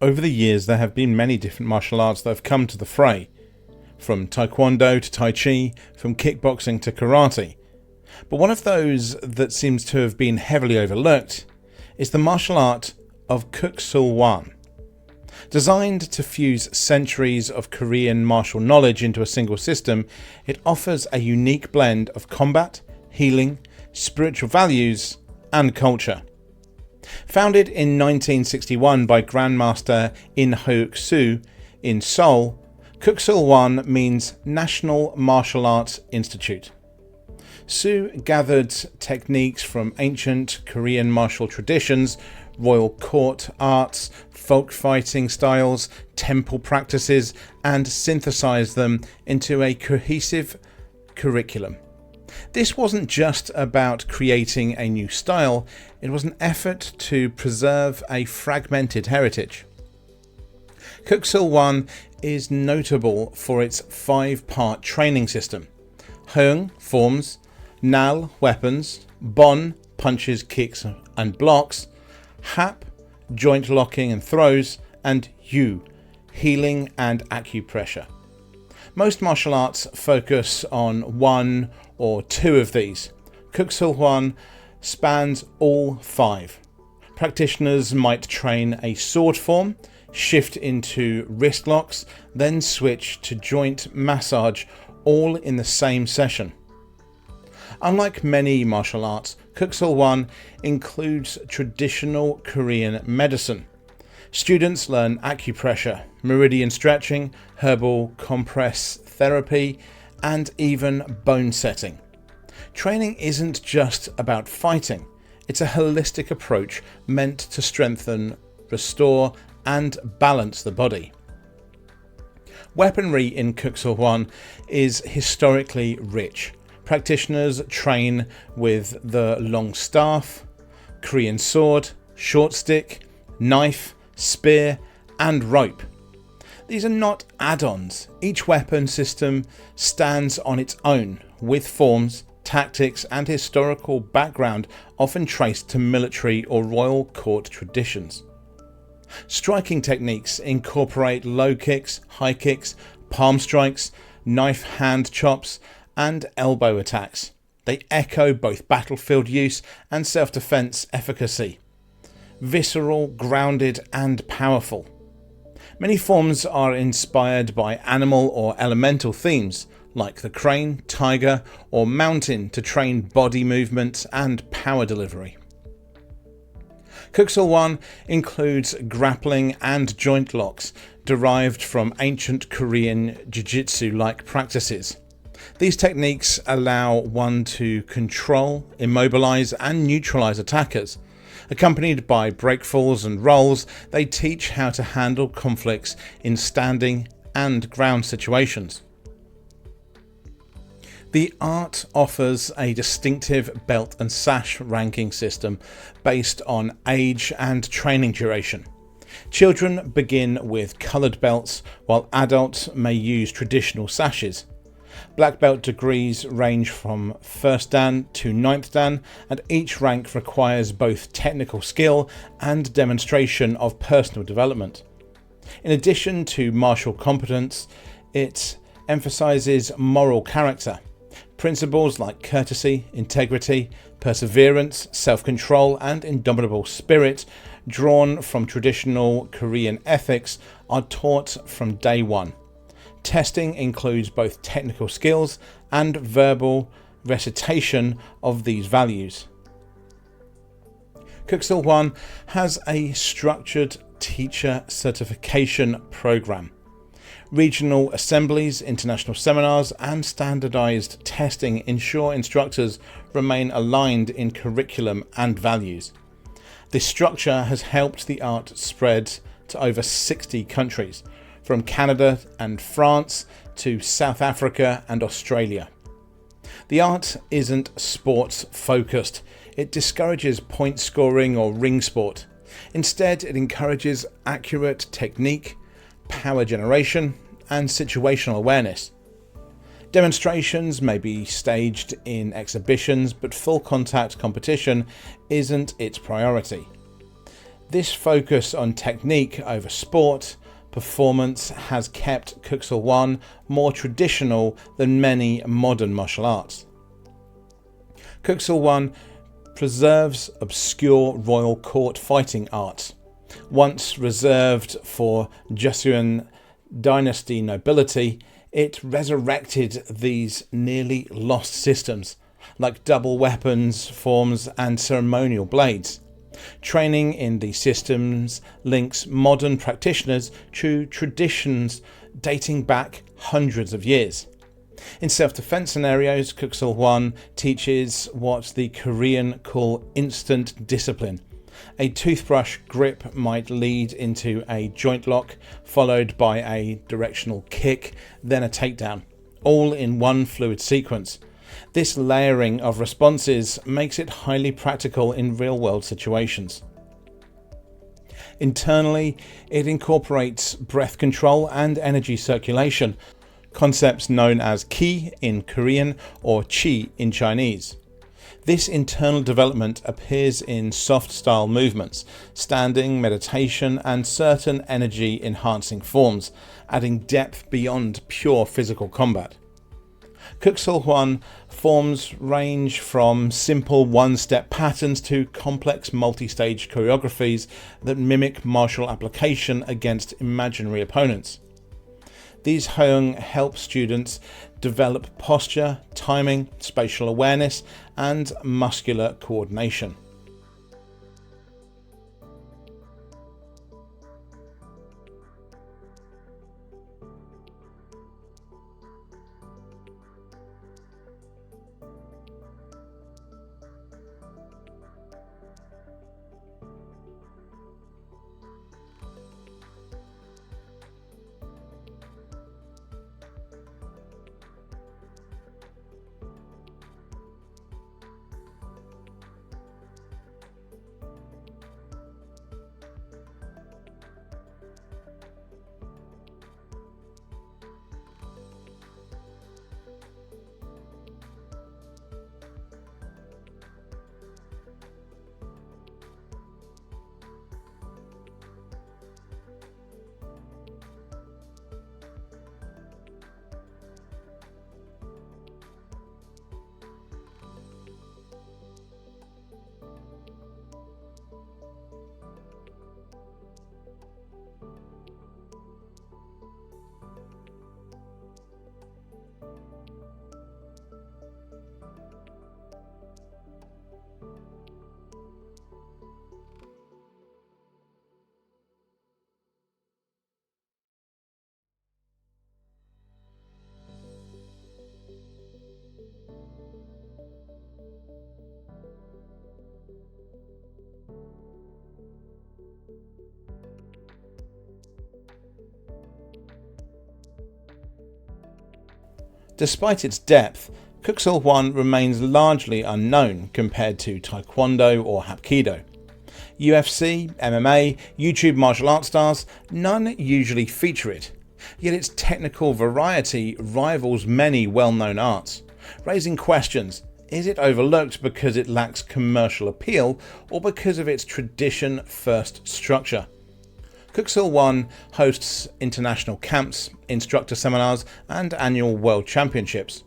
Over the years, there have been many different martial arts that have come to the fray, from Taekwondo to Tai Chi, from kickboxing to karate. But one of those that seems to have been heavily overlooked is the martial art of Kuk Sool Won. Designed to fuse centuries of Korean martial knowledge into a single system, it offers a unique blend of combat, healing, spiritual values, and culture. Founded in 1961 by Grandmaster In-Hook Soo in Seoul, Kuk Sool Won means National Martial Arts Institute. Soo gathered techniques from ancient Korean martial traditions, royal court arts, folk fighting styles, temple practices, and synthesized them into a cohesive curriculum. This wasn't just about creating a new style, it was an effort to preserve a fragmented heritage. Kuk Sool Won is notable for its 5-part training system: Heung, forms; Nal, weapons; Bon, punches, kicks and blocks; Hap, joint locking and throws; and Yu, healing and acupressure. Most martial arts focus on one or two of these. Kuk Sool Won spans all 5. Practitioners might train a sword form, shift into wrist locks, then switch to joint massage, all in the same session. Unlike many martial arts, Kuk Sool Won includes traditional Korean medicine. Students learn acupressure, meridian stretching, herbal compress therapy, and even bone setting. Training isn't just about fighting, it's a holistic approach meant to strengthen, restore, and balance the body. Weaponry in Kuk Sool Won is historically rich. Practitioners train with the long staff, Korean sword, short stick, knife, spear, and rope. These are not add-ons. Each weapon system stands on its own, with forms, tactics, and historical background often traced to military or royal court traditions. Striking techniques incorporate low kicks, high kicks, palm strikes, knife hand chops, and elbow attacks. They echo both battlefield use and self-defense efficacy. Visceral, grounded, and powerful. Many forms are inspired by animal or elemental themes, like the crane, tiger, or mountain, to train body movement and power delivery. Kuk Sool Won includes grappling and joint locks derived from ancient Korean jiu-jitsu-like practices. These techniques allow one to control, immobilize, and neutralize attackers. Accompanied by breakfalls and rolls, they teach how to handle conflicts in standing and ground situations. The art offers a distinctive belt and sash ranking system based on age and training duration. Children begin with coloured belts, while adults may use traditional sashes. Black belt degrees range from 1st Dan to 9th Dan, and each rank requires both technical skill and demonstration of personal development. In addition to martial competence, it emphasizes moral character. Principles like courtesy, integrity, perseverance, self-control, and indomitable spirit, drawn from traditional Korean ethics, are taught from day one. Testing includes both technical skills and verbal recitation of these values. Kuk Sool Won has a structured teacher certification program. Regional assemblies, international seminars, and standardized testing ensure instructors remain aligned in curriculum and values. This structure has helped the art spread to over 60 countries, from Canada and France to South Africa and Australia. The art isn't sports focused. It discourages point scoring or ring sport. Instead, it encourages accurate technique, power generation, and situational awareness. Demonstrations may be staged in exhibitions, but full contact competition isn't its priority. This focus on technique over sport performance has kept Kuk Sool Won more traditional than many modern martial arts. Kuk Sool Won preserves obscure royal court fighting arts, once reserved for Joseon dynasty nobility. It resurrected these nearly lost systems, like double weapons, forms and ceremonial blades. Training in these systems links modern practitioners to traditions dating back hundreds of years. In self-defense scenarios, Kuk Sool Won teaches what the Korean call instant discipline. A toothbrush grip might lead into a joint lock, followed by a directional kick, then a takedown, all in one fluid sequence. This layering of responses makes it highly practical in real-world situations. Internally, it incorporates breath control and energy circulation, concepts known as ki in Korean or chi in Chinese. This internal development appears in soft style movements, standing, meditation and certain energy enhancing forms, adding depth beyond pure physical combat. Kuk Sool Won forms range from simple one-step patterns to complex multi-stage choreographies that mimic martial application against imaginary opponents. These Hyeong help students develop posture, timing, spatial awareness, and muscular coordination. Despite its depth, Kuk Sool Won remains largely unknown compared to Taekwondo or Hapkido. UFC, MMA, YouTube martial arts stars, none usually feature it, yet its technical variety rivals many well-known arts, raising questions. Is it overlooked because it lacks commercial appeal or because of its tradition-first structure? Kuk Sool Won hosts international camps, instructor seminars and annual world championships.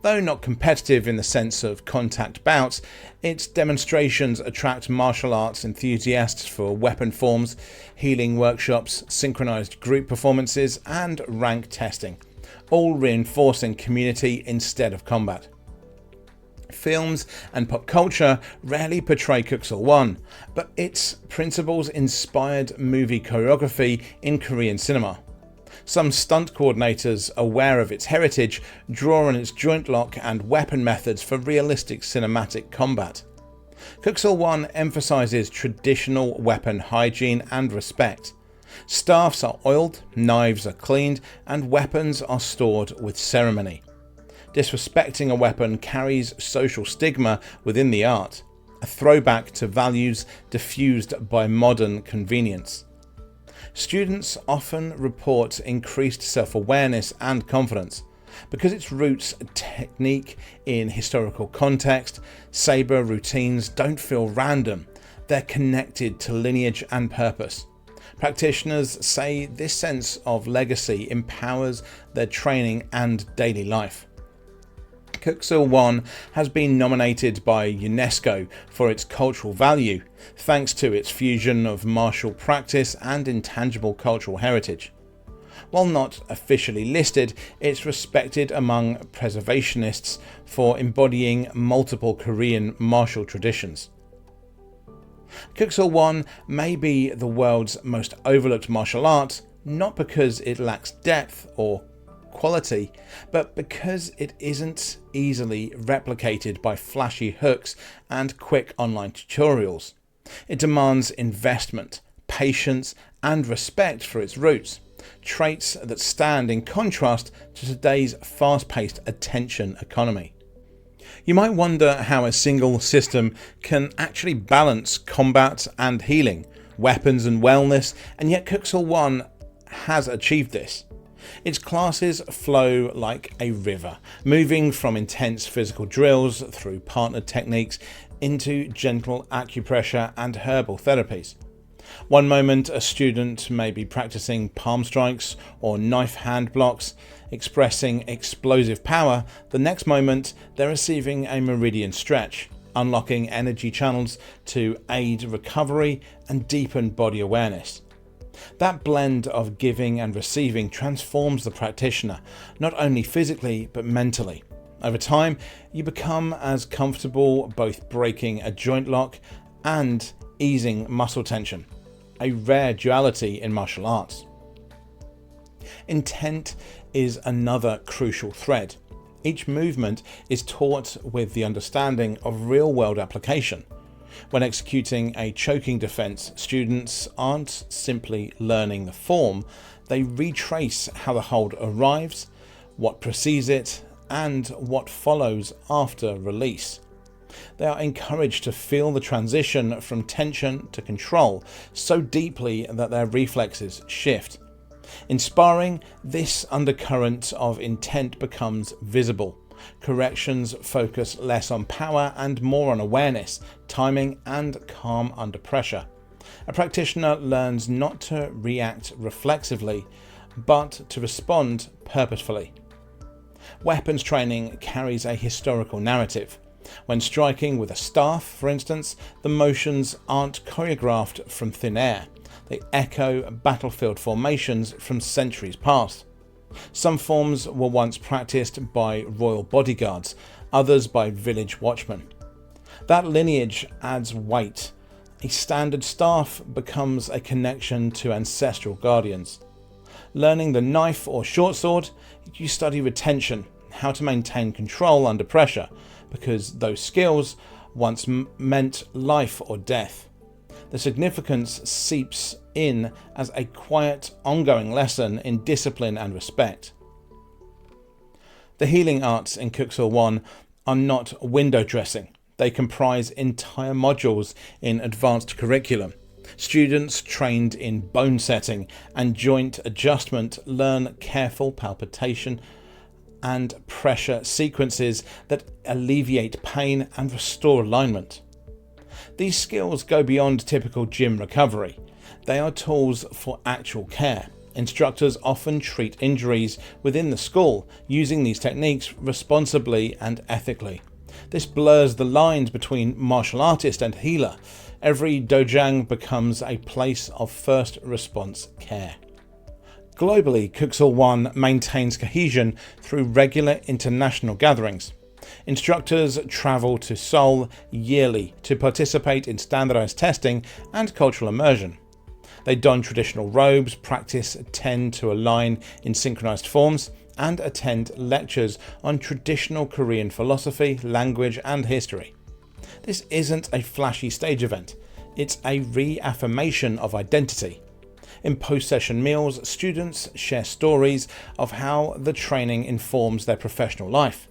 Though not competitive in the sense of contact bouts, its demonstrations attract martial arts enthusiasts for weapon forms, healing workshops, synchronized group performances and rank testing, all reinforcing community instead of combat. Films and pop culture rarely portray Kuk Sool Won, but its principles inspired movie choreography in Korean cinema. Some stunt coordinators aware of its heritage draw on its joint lock and weapon methods for realistic cinematic combat. Kuk Sool Won emphasizes traditional weapon hygiene and respect. Staffs are oiled, knives are cleaned, and weapons are stored with ceremony. Disrespecting a weapon carries social stigma within the art, a throwback to values diffused by modern convenience. Students often report increased self-awareness and confidence because its roots technique in historical context. Saber routines don't feel random. they're connected to lineage and purpose. Practitioners say this sense of legacy empowers their training and daily life. Kuk Sool Won has been nominated by UNESCO for its cultural value, thanks to its fusion of martial practice and intangible cultural heritage. While not officially listed, it's respected among preservationists for embodying multiple Korean martial traditions. Kuk Sool Won may be the world's most overlooked martial art, not because it lacks depth or quality, but because it isn't easily replicated by flashy hooks and quick online tutorials. It demands investment, patience, and respect for its roots, traits that stand in contrast to today's fast-paced attention economy. You might wonder how a single system can actually balance combat and healing, weapons and wellness, and yet Kuk Sool Won has achieved this. Its classes flow like a river, moving from intense physical drills through partnered techniques into gentle acupressure and herbal therapies. One moment a student may be practicing palm strikes or knife hand blocks, expressing explosive power. The next moment they're receiving a meridian stretch, unlocking energy channels to aid recovery and deepen body awareness. That blend of giving and receiving transforms the practitioner, not only physically but mentally. Over time, you become as comfortable both breaking a joint lock and easing muscle tension, a rare duality in martial arts. Intent is another crucial thread. Each movement is taught with the understanding of real-world application. When executing a choking defense, students aren't simply learning the form, they retrace how the hold arrives, what precedes it, and what follows after release. They are encouraged to feel the transition from tension to control so deeply that their reflexes shift. In sparring, this undercurrent of intent becomes visible. Corrections focus less on power and more on awareness, timing, and calm under pressure. A practitioner learns not to react reflexively, but to respond purposefully. Weapons training carries a historical narrative. When striking with a staff, for instance, the motions aren't choreographed from thin air. They echo battlefield formations from centuries past. Some forms were once practiced by royal bodyguards, others by village watchmen. That lineage adds weight. A standard staff becomes a connection to ancestral guardians. Learning the knife or short sword, you study retention, how to maintain control under pressure, because those skills once meant life or death. The significance seeps in as a quiet, ongoing lesson in discipline and respect. The healing arts in Kuk Sool Won are not window dressing. They comprise entire modules in advanced curriculum. Students trained in bone setting and joint adjustment learn careful palpation and pressure sequences that alleviate pain and restore alignment. These skills go beyond typical gym recovery. They are tools for actual care. Instructors often treat injuries within the school, using these techniques responsibly and ethically. This blurs the lines between martial artist and healer. Every dojang becomes a place of first response care. Globally, Kuk Sool Won maintains cohesion through regular international gatherings. Instructors travel to Seoul yearly to participate in standardized testing and cultural immersion. They don traditional robes, practice 10 to a line in synchronized forms, and attend lectures on traditional Korean philosophy, language, and history. This isn't a flashy stage event, it's a reaffirmation of identity. In post-session meals, students share stories of how the training informs their professional life.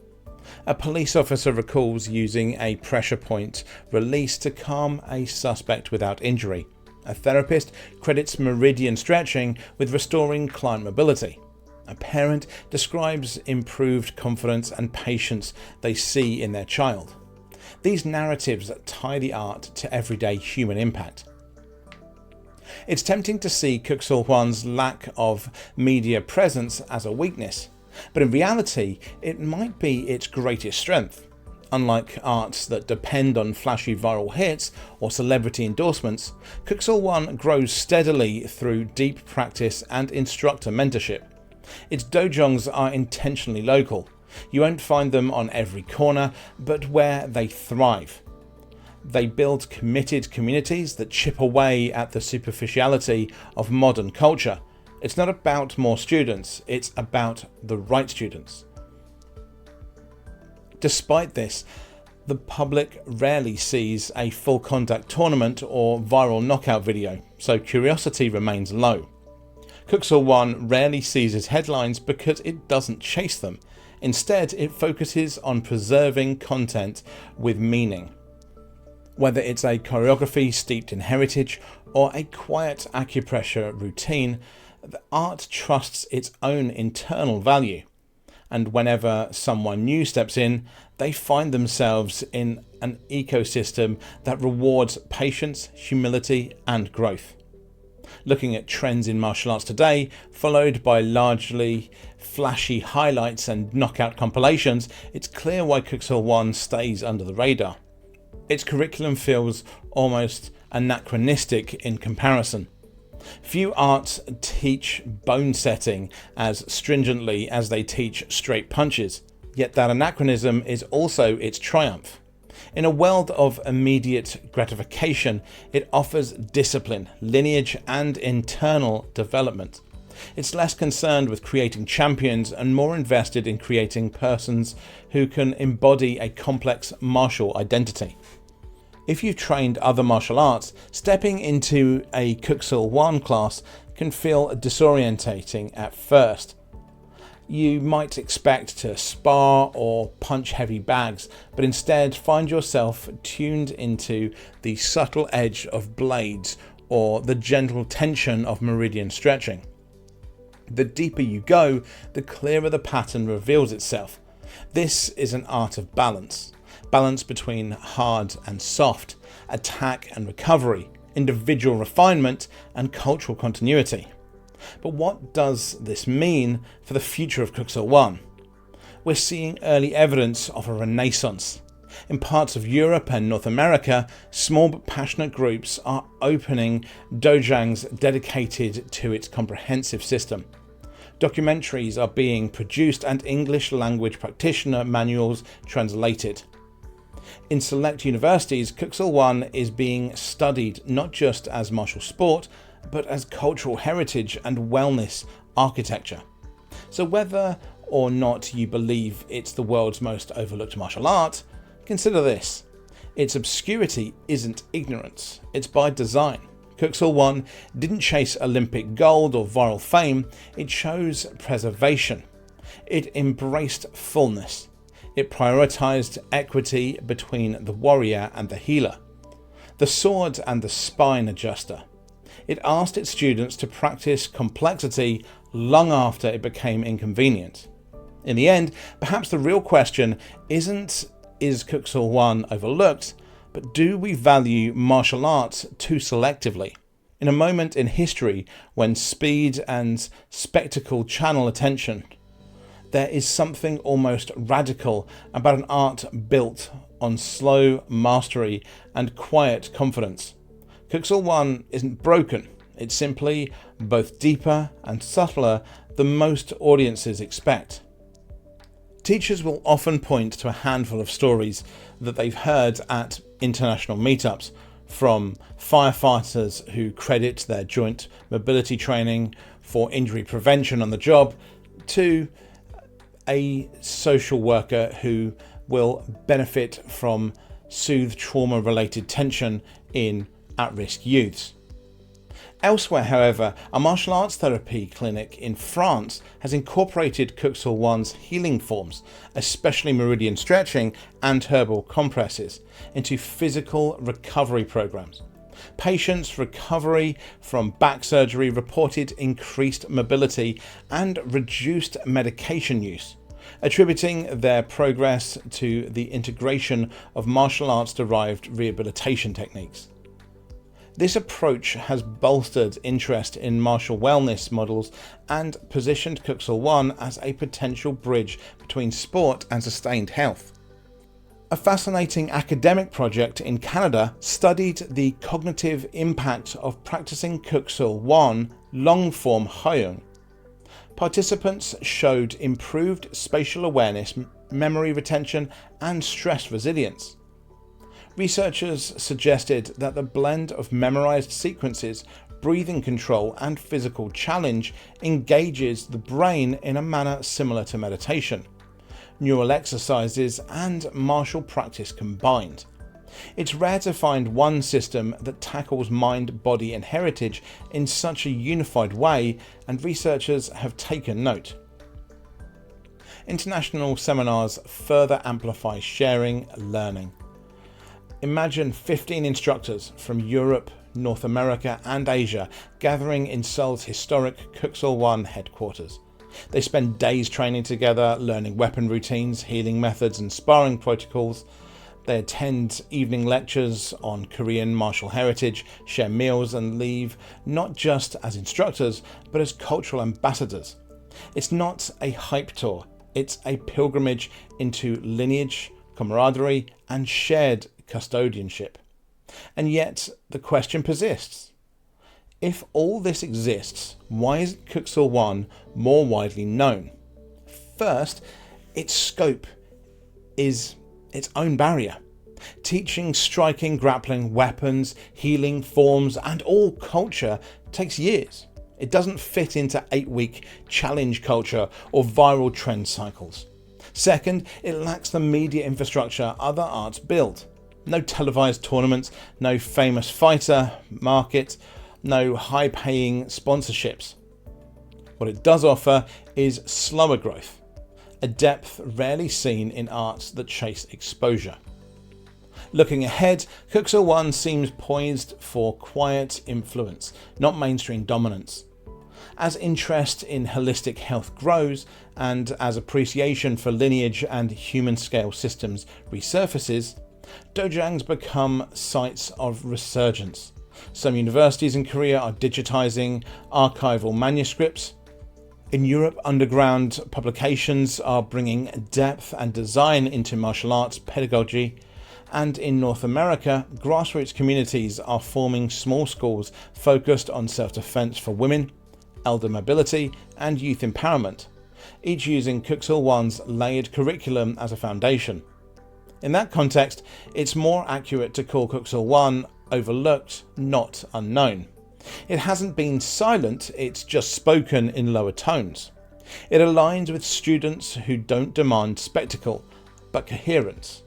A police officer recalls using a pressure point release to calm a suspect without injury. A therapist credits meridian stretching with restoring client mobility. A parent describes improved confidence and patience they see in their child. These narratives tie the art to everyday human impact. It's tempting to see Kuk Sool Won's lack of media presence as a weakness, but in reality it might be its greatest strength. Unlike arts that depend on flashy viral hits or celebrity endorsements, Kuk Sool Won grows steadily through deep practice and instructor mentorship. Its dojongs are intentionally local. You won't find them on every corner, but where they thrive. They build committed communities that chip away at the superficiality of modern culture. It's not about more students, it's about the right students. Despite this, the public rarely sees a full contact tournament or viral knockout video, so curiosity remains low. Kuk Sool Won rarely seizes headlines because it doesn't chase them. Instead, it focuses on preserving content with meaning. Whether it's a choreography steeped in heritage or a quiet acupressure routine, the art trusts its own internal value. And whenever someone new steps in, they find themselves in an ecosystem that rewards patience, humility, and growth. Looking at trends in martial arts today, followed by largely flashy highlights and knockout compilations, it's clear why Kuk Sool Won stays under the radar. Its curriculum feels almost anachronistic in comparison. Few arts teach bone setting as stringently as they teach straight punches, yet that anachronism is also its triumph. In a world of immediate gratification, it offers discipline, lineage, and internal development. It's less concerned with creating champions and more invested in creating persons who can embody a complex martial identity. If you've trained other martial arts, stepping into a Kuk Sool Won class can feel disorientating at first. You might expect to spar or punch heavy bags, but instead find yourself tuned into the subtle edge of blades or the gentle tension of meridian stretching. The deeper you go, the clearer the pattern reveals itself. This is an art of balance. Balance between hard and soft, attack and recovery, individual refinement and cultural continuity. But what does this mean for the future of Kuk Sool Won? We're seeing early evidence of a renaissance. In parts of Europe and North America, small but passionate groups are opening dojongs dedicated to its comprehensive system. Documentaries are being produced and English language practitioner manuals translated. In select universities, Kuk Sool Won is being studied not just as martial sport, but as cultural heritage and wellness architecture. So whether or not you believe it's the world's most overlooked martial art, consider this. Its obscurity isn't ignorance, it's by design. Kuk Sool Won didn't chase Olympic gold or viral fame, it chose preservation. It embraced fullness. It prioritized equity between the warrior and the healer, the sword and the spine adjuster. It asked its students to practice complexity long after it became inconvenient. In the end, perhaps the real question isn't, is Kuk Sool Won overlooked, but do we value martial arts too selectively? In a moment in history when speed and spectacle channel attention, there is something almost radical about an art built on slow mastery and quiet confidence. Kuk Sool Won isn't broken, it's simply both deeper and subtler than most audiences expect. Teachers will often point to a handful of stories that they've heard at international meetups, from firefighters who credit their joint mobility training for injury prevention on the job, to a social worker who will benefit from soothe trauma-related tension in at-risk youths. Elsewhere, however, a martial arts therapy clinic in France has incorporated Kuk Sool Won's healing forms, especially meridian stretching and herbal compresses, into physical recovery programs. Patients' recovery from back surgery reported increased mobility and reduced medication use, attributing their progress to the integration of martial arts-derived rehabilitation techniques. This approach has bolstered interest in martial wellness models and positioned Kuk Sool Won as a potential bridge between sport and sustained health. A fascinating academic project in Canada studied the cognitive impact of practicing Kuk Sool Won long-form Hyung. Participants showed improved spatial awareness, memory retention, and stress resilience. Researchers suggested that the blend of memorized sequences, breathing control, and physical challenge engages the brain in a manner similar to meditation, neural exercises, and martial practice combined. It's rare to find one system that tackles mind, body, and heritage in such a unified way, and researchers have taken note. International seminars further amplify sharing learning. Imagine 15 instructors from Europe, North America, and Asia gathering in Seoul's historic Kuk Sool Won headquarters. They spend days training together, learning weapon routines, healing methods, and sparring protocols. They attend evening lectures on Korean martial heritage, share meals, and leave not just as instructors, but as cultural ambassadors. It's not a hype tour, it's a pilgrimage into lineage, camaraderie, and shared custodianship. And yet, the question persists. If all this exists, why isn't Kuk Sool Won more widely known? First, its scope is its own barrier. Teaching, striking, grappling, weapons, healing, forms, and all culture takes years. It doesn't fit into 8-week challenge culture or viral trend cycles. Second, it lacks the media infrastructure other arts build. No televised tournaments, no famous fighter market, no high-paying sponsorships. What it does offer is slower growth, a depth rarely seen in arts that chase exposure. Looking ahead, Kuk Sool Won seems poised for quiet influence, not mainstream dominance. As interest in holistic health grows, and as appreciation for lineage and human-scale systems resurfaces, dojangs become sites of resurgence. Some universities in Korea are digitizing archival manuscripts. In Europe, underground publications are bringing depth and design into martial arts pedagogy. And in North America, grassroots communities are forming small schools focused on self-defense for women, elder mobility, and youth empowerment, each using Kuk Sool Won's layered curriculum as a foundation. In that context, it's more accurate to call Kuk Sool Won overlooked, not unknown. It hasn't been silent, it's just spoken in lower tones. It aligns with students who don't demand spectacle, but coherence.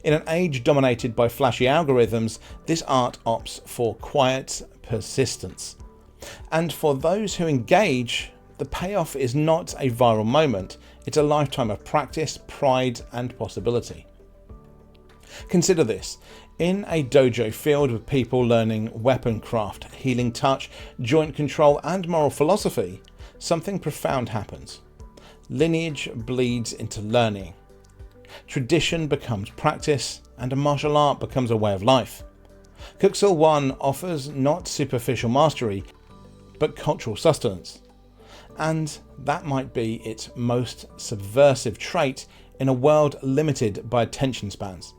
In an age dominated by flashy algorithms, this art opts for quiet persistence. And for those who engage, the payoff is not a viral moment, it's a lifetime of practice, pride, and possibility. Consider this. In a dojo filled with people learning weapon craft, healing touch, joint control, and moral philosophy, something profound happens. Lineage bleeds into learning. Tradition becomes practice, and a martial art becomes a way of life. Kuk Sool Won offers not superficial mastery, but cultural sustenance. And that might be its most subversive trait in a world limited by attention spans.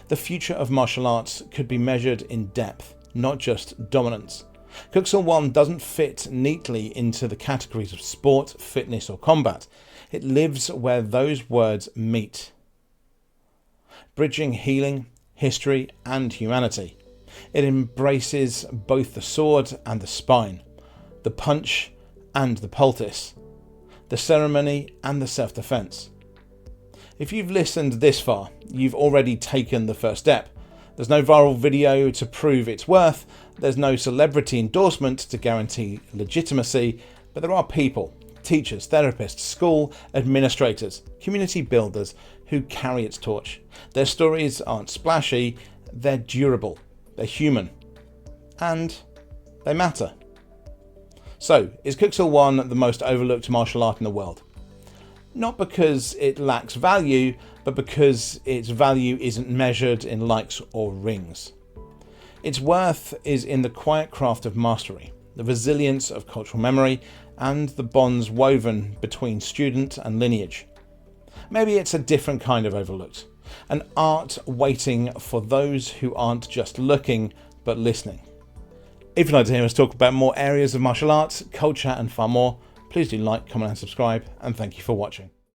The future of martial arts could be measured in depth, not just dominance. Kuk Sool Won doesn't fit neatly into the categories of sport, fitness, or combat. It lives where those words meet. Bridging healing, history, and humanity. It embraces both the sword and the spine, the punch and the poultice, the ceremony and the self-defense. If you've listened this far, you've already taken the first step. There's no viral video to prove its worth, there's no celebrity endorsement to guarantee legitimacy, but there are people, teachers, therapists, school administrators, community builders who carry its torch. Their stories aren't splashy, they're durable, they're human, and they matter. So, is Kuk Sool Won the most overlooked martial art in the world? not because it lacks value, but because its value isn't measured in likes or rings. Its worth is in the quiet craft of mastery, the resilience of cultural memory, and the bonds woven between student and lineage. Maybe it's a different kind of overlooked, an art waiting for those who aren't just looking, but listening. If you'd like to hear us talk about more areas of martial arts, culture, and far more, please do like, comment, and subscribe, and thank you for watching.